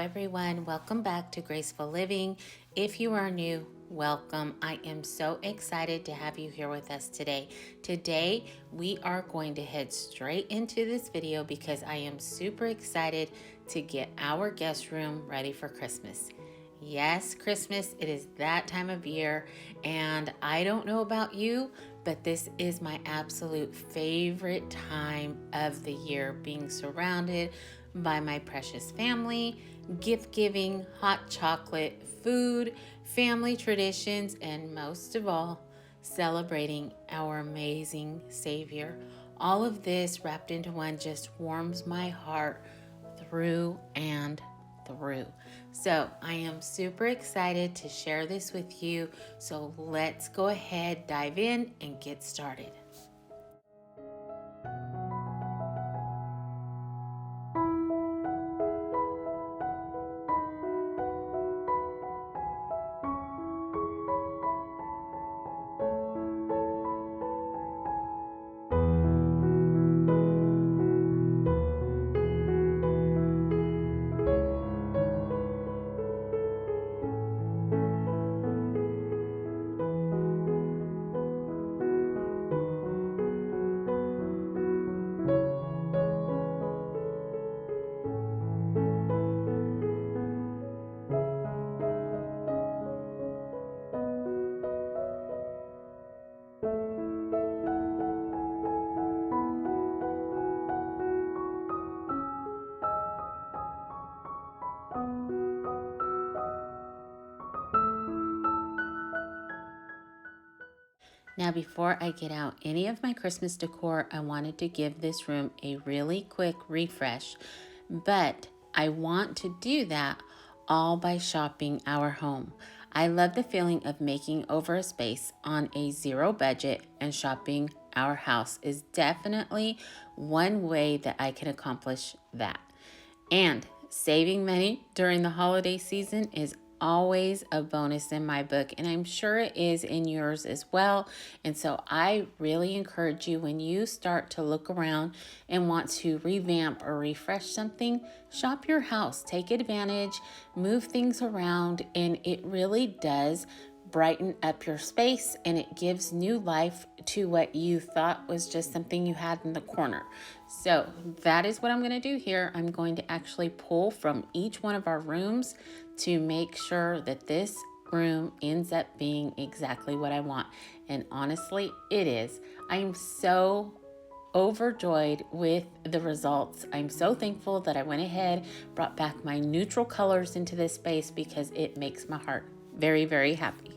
everyone, welcome back to Graceful Living. If you are new, welcome. I am so excited to have you here with us today. Today we are going to head straight into this video because I am super excited to get our guest room ready for Christmas. Yes, Christmas, it is that time of year, and I don't know about you, but this is my absolute favorite time of the year, being surrounded by my precious family, gift giving, hot chocolate, food, family traditions, and most of all, celebrating our amazing Savior. All of this wrapped into one just warms my heart through and through. So I am super excited to share this with you. So let's go ahead, dive in, and get started. Now, before I get out any of my Christmas decor, I wanted to give this room a really quick refresh, but I want to do that all by shopping our home. I love the feeling of making over a space on a zero budget, and shopping our house is definitely one way that I can accomplish that. And saving money during the holiday season is always a bonus in my book, and I'm sure it is in yours as well. And so I really encourage you, when you start to look around and want to revamp or refresh something, shop your house, take advantage, move things around, and it really does brighten up your space, and it gives new life to what you thought was just something you had in the corner. So that is what I'm going to do here. I'm going to actually pull from each one of our rooms to make sure that this room ends up being exactly what I want. And honestly, it is. I am so overjoyed with the results. I'm so thankful that I went ahead, brought back my neutral colors into this space, because it makes my heart very, very happy.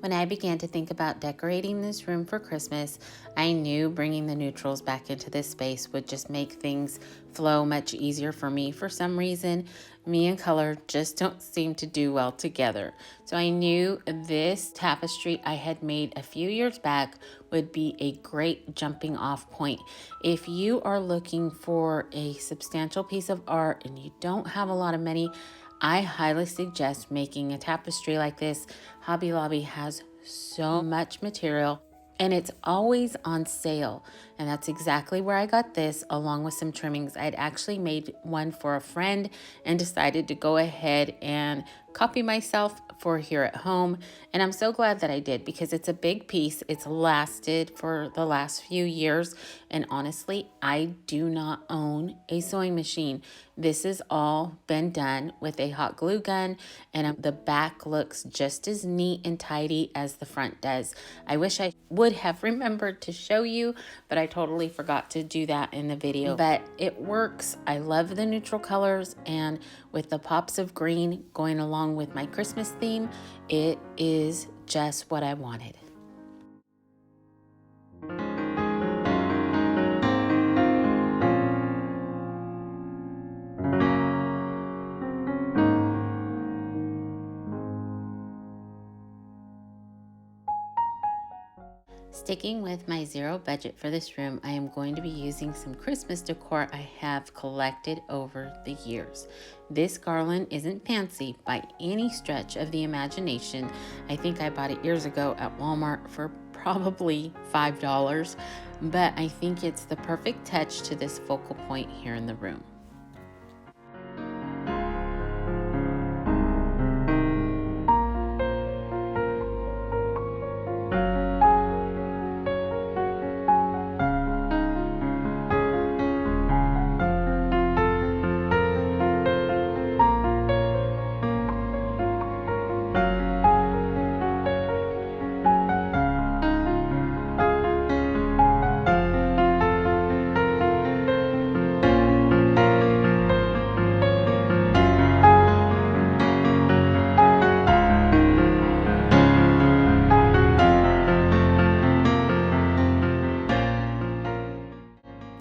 When I began to think about decorating this room for Christmas, I knew bringing the neutrals back into this space would just make things flow much easier for me. For some reason, me and color just don't seem to do well together. So I knew this tapestry I had made a few years back would be a great jumping off point. If you are looking for a substantial piece of art and you don't have a lot of money, I highly suggest making a tapestry like this. Hobby Lobby has so much material, and it's always on sale. And that's exactly where I got this, along with some trimmings. I'd actually made one for a friend and decided to go ahead and copy myself for here at home. And I'm so glad that I did, because it's a big piece. It's lasted for the last few years. And honestly, I do not own a sewing machine. This has all been done with a hot glue gun, and the back looks just as neat and tidy as the front does. I wish I would have remembered to show you, but I totally forgot to do that in the video. But it works. I love the neutral colors, and with the pops of green going along with my Christmas theme, it is just what I wanted. Sticking with my zero budget for this room, I am going to be using some Christmas decor I have collected over the years. This garland isn't fancy by any stretch of the imagination. I think I bought it years ago at Walmart for probably $5, but I think it's the perfect touch to this focal point here in the room.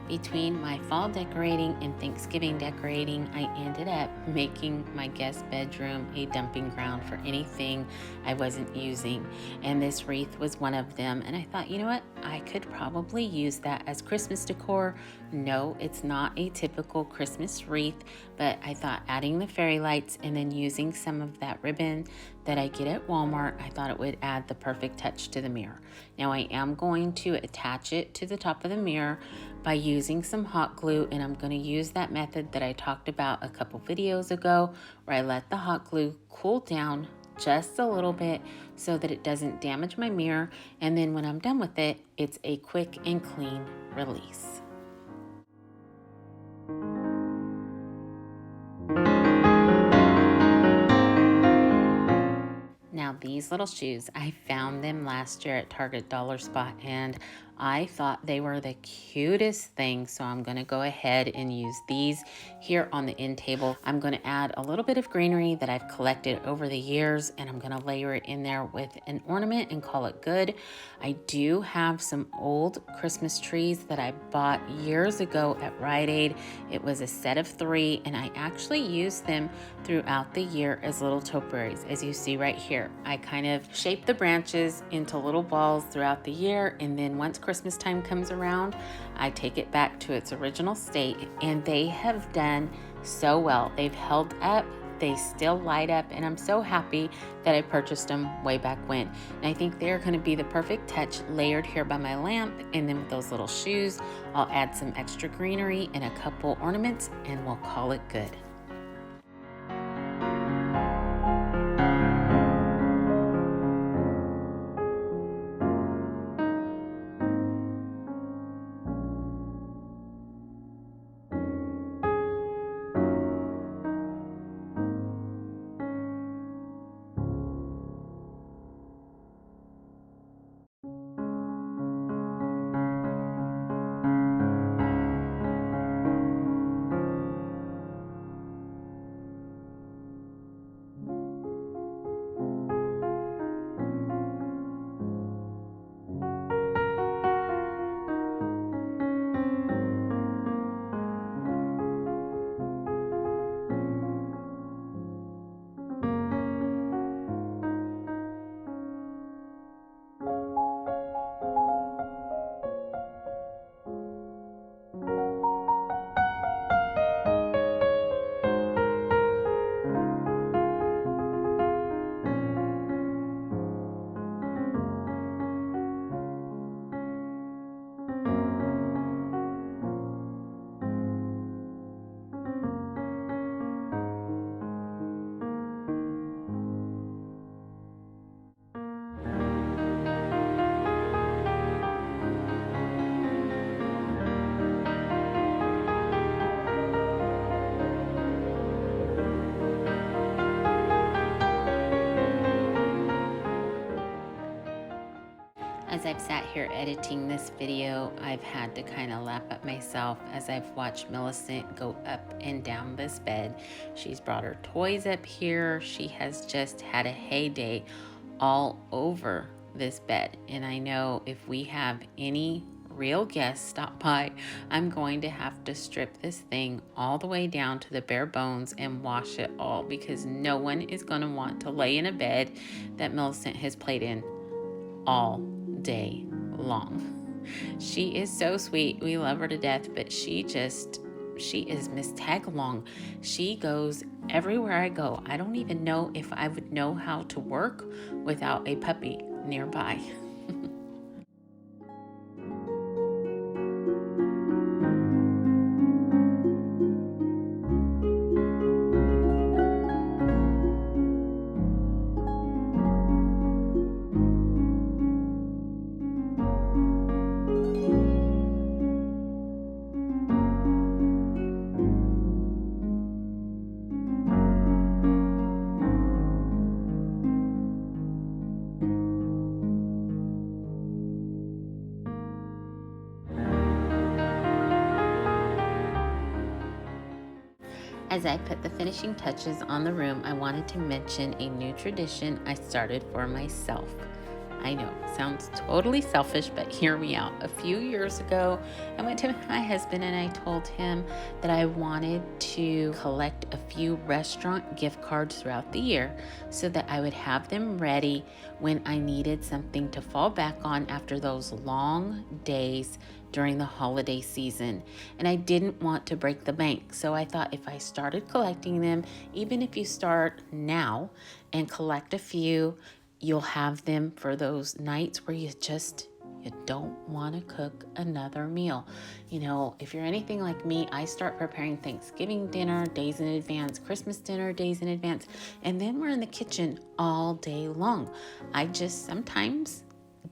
Between my fall decorating and Thanksgiving decorating, I ended up making my guest bedroom a dumping ground for anything I wasn't using. And this wreath was one of them. And I thought, you know what? I could probably use that as Christmas decor. No, it's not a typical Christmas wreath, but I thought adding the fairy lights and then using some of that ribbon that I get at Walmart, I thought it would add the perfect touch to the mirror. Now I am going to attach it to the top of the mirror by using some hot glue, and I'm going to use that method that I talked about a couple videos ago, where I let the hot glue cool down just a little bit so that it doesn't damage my mirror, and then when I'm done with it, it's a quick and clean release. Now these little shoes, I found them last year at Target Dollar Spot, and I thought they were the cutest thing, so I'm going to go ahead and use these here on the end table. I'm going to add a little bit of greenery that I've collected over the years, and I'm going to layer it in there with an ornament and call it good. I do have some old Christmas trees that I bought years ago at Rite Aid. It was a set of 3, and I actually used them throughout the year as little topiaries, as you see right here. I kind of shape the branches into little balls throughout the year, and then once Christmas time comes around, I take it back to its original state, and they have done so well. They've held up, they still light up, and I'm so happy that I purchased them way back when. And I think they're going to be the perfect touch layered here by my lamp, and then with those little shoes, I'll add some extra greenery and a couple ornaments, and we'll call it good. As I've sat here editing this video, I've had to kind of laugh at myself as I've watched Millicent go up and down this bed. She's brought her toys up here. She has just had a heyday all over this bed. And I know if we have any real guests stop by, I'm going to have to strip this thing all the way down to the bare bones and wash it all, because no one is going to want to lay in a bed that Millicent has played in all day long. She is so sweet. We love her to death, but she is Miss Tagalong. She goes everywhere I go. I don't even know if I would know how to work without a puppy nearby. As I put the finishing touches on the room, I wanted to mention a new tradition I started for myself. I know, sounds totally selfish, but hear me out. A few years ago, I went to my husband and I told him that I wanted to collect a few restaurant gift cards throughout the year so that I would have them ready when I needed something to fall back on after those long days during the holiday season. And I didn't want to break the bank. So I thought if I started collecting them, even if you start now and collect a few, you'll have them for those nights where you don't want to cook another meal. You know, if you're anything like me, I start preparing Thanksgiving dinner days in advance, Christmas dinner days in advance, and then we're in the kitchen all day long. I just sometimes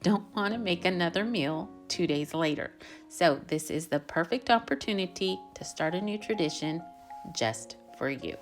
don't want to make another meal 2 days later. So this is the perfect opportunity to start a new tradition just for you.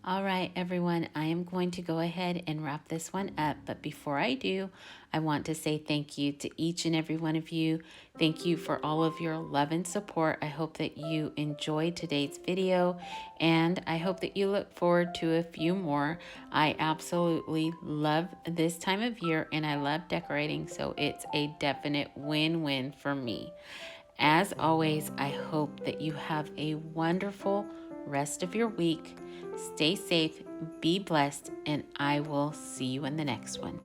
All right, everyone, I am going to go ahead and wrap this one up. But before I do, I want to say thank you to each and every one of you. Thank you for all of your love and support. I hope that you enjoyed today's video, and I hope that you look forward to a few more. I absolutely love this time of year, and I love decorating, so it's a definite win-win for me. As always, I hope that you have a wonderful rest of your week. Stay safe, be blessed, and I will see you in the next one.